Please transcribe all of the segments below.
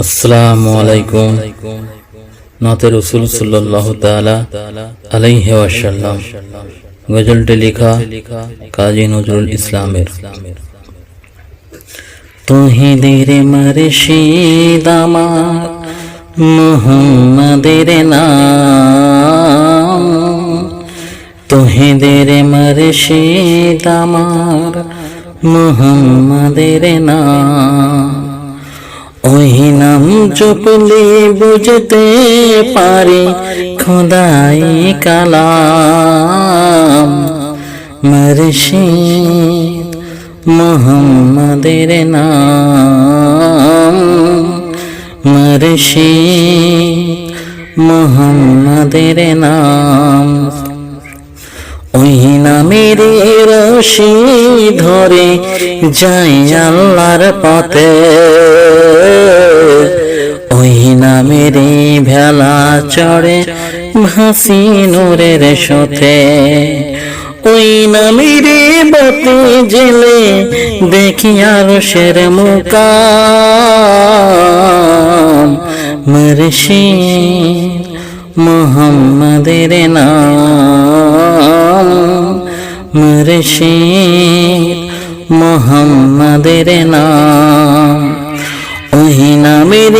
আসসালামু আলাইকুম। নাতে রসুল সাল্লাল্লাহু তাআলা আলাইহি ওয়াসাল্লাম। গজলটি লেখা কাজী নজরুল ইসলামের। তৌহিদের মুর্শিদ আমার মুহাম্মাদের নাম, তৌহিদের মুর্শিদ আমার মুহাম্মাদের নাম। ওই নাম জপলে বুঝতে পারি খোদাই কালাম। মুর্শিদ মুহাম্মাদের নাম, মুর্শিদ মুহাম্মাদের নাম। ওই নামের রশি ধরে যাই আল্লাহর পথে, ওই নামের ভেলা চড়ে ভাসি নূরের সাথে। ওই নামের বাতি জেলে দেখি আরশের মুকাম। মুর্শিদ মুহাম্মাদের নাম, মুর্শিদ মুহাম্মাদের নাম। ওই নামের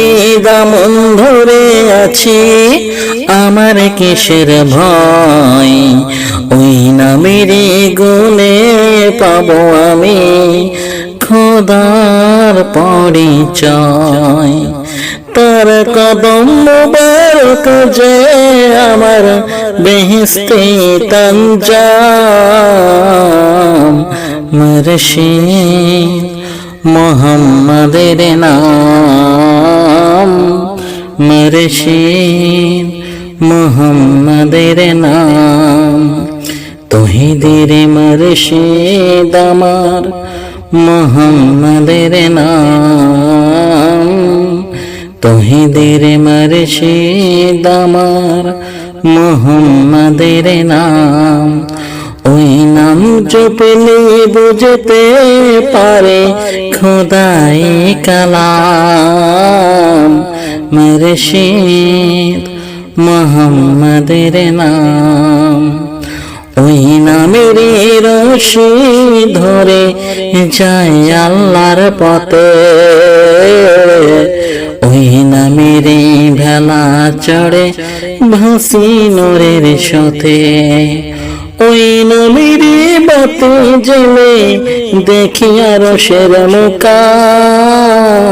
দামন ধরে আছি আমার কিসের ভয়, ওই নামের গুণে পাবো আমি খোদার পরিচয়। তার কদম মুবারক যে আমার বেহেশতে তঞ্জাম। মুর্শিদ মুহাম্মাদের নাম, মুর্শিদ মুহাম্মাদের নাম। তৌহিদের মুর্শিদ আমার মুহাম্মাদের নাম, তৌহিদের মুর্শিদ আমার মুহাম্মাদের নাম। ওই নাম জপলে বুঝতে পারে খোদাই কালাম। মুর্শিদ মুহাম্মাদের নাম। ওই নামের রশি ধরে যায় আল্লাহর পথে, ওই নামের ভেলা চড়ে ভাসি নূরের সাথে। ওই নামের বাতি জেলে দেখি আরশের মুকাম।